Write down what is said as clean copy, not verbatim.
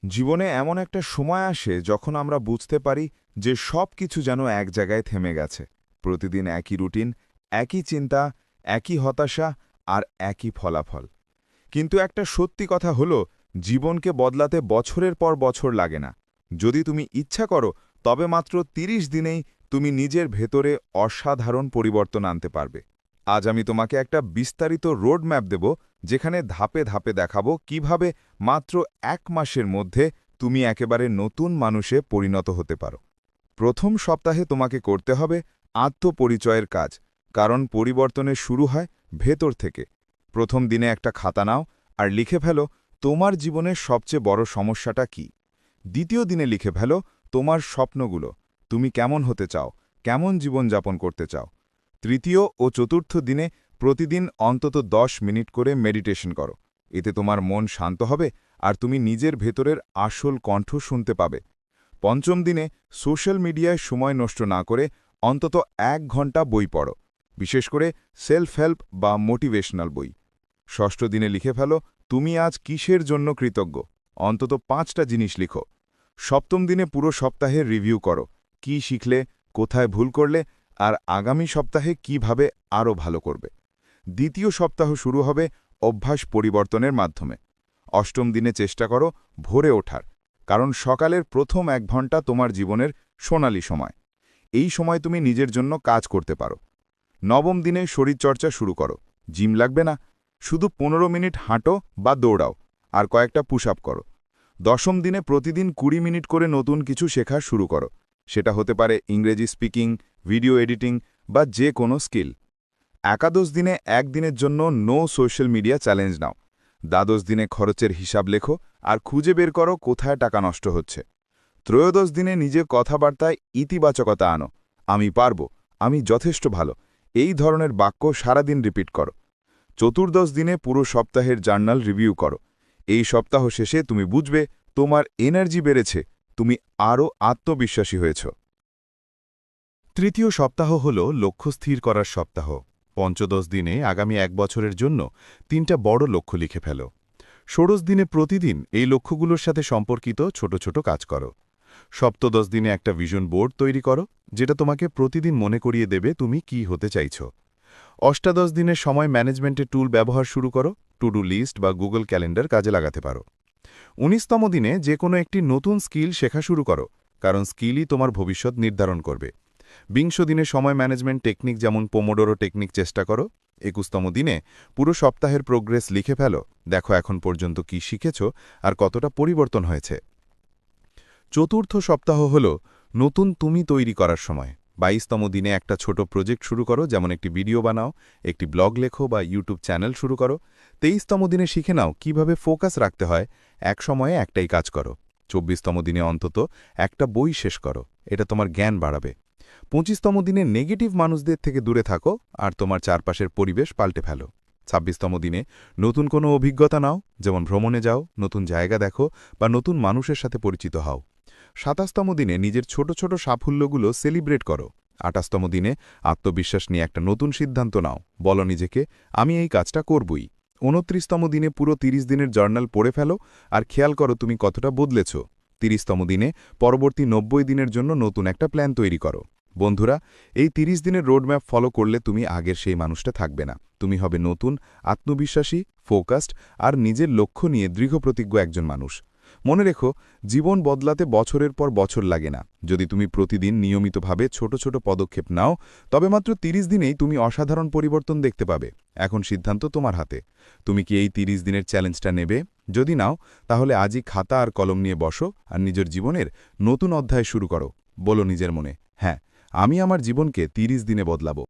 জীবনে এমন একটা সময় আসে যখন আমরা বুঝতে পারি যে সব কিছু যেন এক জায়গায় থেমে গেছে। প্রতিদিন একই রুটিন, একই চিন্তা, একই হতাশা আর একই ফলাফল। কিন্তু একটা সত্যি কথা হলো, জীবনকে বদলাতে বছরের পর বছর লাগে না। যদি তুমি ইচ্ছা করো, তবে মাত্র ৩০ দিনেই তুমি নিজের ভেতরে অসাধারণ পরিবর্তন আনতে পারবে। আজ আমি তোমাকে একটা বিস্তারিত রোড ম্যাপ দেব, যেখানে ধাপে ধাপে দেখাবো কিভাবে মাত্র ১ মাসের মধ্যে তুমি একেবারে নতুন মানুষে পরিণত হতে পারো। প্রথম সপ্তাহে তোমাকে করতে হবে আত্মপরিচয়ের কাজ, কারণ পরিবর্তনের শুরু হয় ভেতর থেকে। প্রথম দিনে একটা খাতা নাও আর লিখে ফেলো তোমার জীবনের সবচেয়ে বড় সমস্যাটা কি। দ্বিতীয় দিনে লিখে ফেলো তোমার স্বপ্নগুলো, তুমি কেমন হতে চাও, কেমন জীবনযাপন করতে চাও। তৃতীয় ও চতুর্থ দিনে প্রতিদিন অন্তত ১০ মিনিট করে মেডিটেশন করো। এতে তোমার মন শান্ত হবে আর তুমি নিজের ভেতরের আসল কণ্ঠ শুনতে পাবে। পঞ্চম দিনে সোশ্যাল মিডিয়ায় সময় নষ্ট না করে অন্তত ১ ঘন্টা বই পড়ো, বিশেষ করে সেলফ হেল্প বা মোটিভেশনাল বই। ষষ্ঠ দিনে লিখে ফেলো তুমি আজ কিসের জন্য কৃতজ্ঞ, অন্তত ৫টা জিনিস লিখো। সপ্তম দিনে পুরো সপ্তাহের রিভিউ করো, কি শিখলে, কোথায় ভুল করলে আর আগামী সপ্তাহে কিভাবে আরও ভালো করবে। দ্বিতীয় সপ্তাহ শুরু হবে অভ্যাস পরিবর্তনের মাধ্যমে। অষ্টম দিনে চেষ্টা করো ভোরে ওঠার, কারণ সকালের প্রথম ১ ঘন্টা তোমার জীবনের সোনালি সময়। এই সময় তুমি নিজের জন্য কাজ করতে পারো। নবম দিনে শরীরচর্চা শুরু করো, জিম লাগবে না, শুধু ১৫ মিনিট হাঁটো বা দৌড়াও আর কয়েকটা পুশ আপ করো। দশম দিনে প্রতিদিন ২০ মিনিট করে নতুন কিছু শেখা শুরু করো, সেটা হতে পারে ইংরেজি স্পিকিং, ভিডিও এডিটিং বা যে কোনো স্কিল। একাদশ দিনে ১ দিনের জন্য নো সোশ্যাল মিডিয়া চ্যালেঞ্জ নাও। দ্বাদশ দিনে খরচের হিসাব লেখো আর খুঁজে বের করো কোথায় টাকা নষ্ট হচ্ছে। ত্রয়োদশ দিনে নিজের কথাবার্তায় ইতিবাচকতা আনো, আমি পারব, আমি যথেষ্ট ভালো, এই ধরনের বাক্য সারাদিন রিপিট করো। চতুর্দশ দিনে পুরো সপ্তাহের জার্নাল রিভিউ করো। এই সপ্তাহ শেষে তুমি বুঝবে তোমার এনার্জি বেড়েছে, তুমি আরও আত্মবিশ্বাসী হয়েছ। তৃতীয় সপ্তাহ হল লক্ষ্য স্থির করার সপ্তাহ। পঞ্চদশ দিনে আগামী ১ বছরের জন্য ৩টা বড় লক্ষ্য লিখে ফেলো। ষোড়শ দিনে প্রতিদিন এই লক্ষ্যগুলোর সাথে সম্পর্কিত ছোট ছোট কাজ করো। সপ্তদশ দিনে একটা ভিশন বোর্ড তৈরি করো, যেটা তোমাকে প্রতিদিন মনে করিয়ে দেবে তুমি কি হতে চাইছ। অষ্টাদশ দিনে সময় ম্যানেজমেন্টের টুল ব্যবহার শুরু করো, টু ডু লিস্ট বা গুগল ক্যালেন্ডার কাজে লাগাতে পারো। ১৯তম দিনে যে কোনো একটি নতুন স্কিল শেখা শুরু করো, কারণ স্কিলই তোমার ভবিষ্যৎ নির্ধারণ করবে। বিংশ দিনে সময় ম্যানেজমেন্ট টেকনিক যেমন পোমোডোরো টেকনিক চেষ্টা করো। ২১তম দিনে পুরো সপ্তাহের প্রোগ্রেস লিখে ফেলো, দেখো এখন পর্যন্ত কি শিখেছ আর কতটা পরিবর্তন হয়েছে। চতুর্থ সপ্তাহ হল নতুন তুমি তৈরি করার সময়। ২২তম দিনে একটা ছোট প্রজেক্ট শুরু করো, যেমন একটি ভিডিও বানাও, একটি ব্লগ লেখো বা ইউটিউব চ্যানেল শুরু করো। ২৩তম দিনে শিখে নাও কিভাবে ফোকাস রাখতে হয়, এক সময়ে একটাই কাজ করো। ২৪তম দিনে অন্তত একটা বই শেষ করো, এটা তোমার জ্ঞান বাড়াবে। ২৫তম দিনে নেগেটিভ মানুষদের থেকে দূরে থাকো আর তোমার চারপাশের পরিবেশ পাল্টে ফেলো। ২৬তম দিনে নতুন কোনো অভিজ্ঞতা নাও, যেমন ভ্রমণে যাও, নতুন জায়গা দেখো বা নতুন মানুষের সাথে পরিচিত হও। ২৭তম দিনে নিজের ছোট ছোট সাফল্যগুলো সেলিব্রেট করো। ২৮তম দিনে আত্মবিশ্বাস নিয়ে একটা নতুন সিদ্ধান্ত নাও, বলো নিজেকে আমি এই কাজটা করবই। ২৯তম দিনে পুরো ৩০ দিনের জার্নাল পড়ে ফেলো আর খেয়াল করো তুমি কতটা বদলেছ। ৩০তম দিনে পরবর্তী ৯০ দিনের জন্য নতুন একটা প্ল্যান তৈরি করো। বন্ধুরা, এই ৩০ দিনের রোডম্যাপ ফলো করলে তুমি আগের সেই মানুষটা থাকবে না, তুমি হবে নতুন, আত্মবিশ্বাসী, ফোকাসড আর নিজের লক্ষ্য নিয়ে দৃঢ়প্রতিজ্ঞ একজন মানুষ। মনে রেখো, জীবন বদলাতে বছরের পর বছর লাগে না। যদি তুমি প্রতিদিন নিয়মিতভাবে ছোট ছোট পদক্ষেপ নাও, তবে মাত্র ৩০ দিনেই তুমি অসাধারণ পরিবর্তন দেখতে পাবে। এখন সিদ্ধান্ত তোমার হাতে। তুমি কি এই ৩০ দিনের চ্যালেঞ্জটা নেবে? যদি নাও, তাহলে আজই খাতা আর কলম নিয়ে বসো আর নিজের জীবনের নতুন অধ্যায় শুরু করো। বলো নিজের মনে, হ্যাঁ, আমি আমার জীবনকে ৩০ দিনে বদলাবো।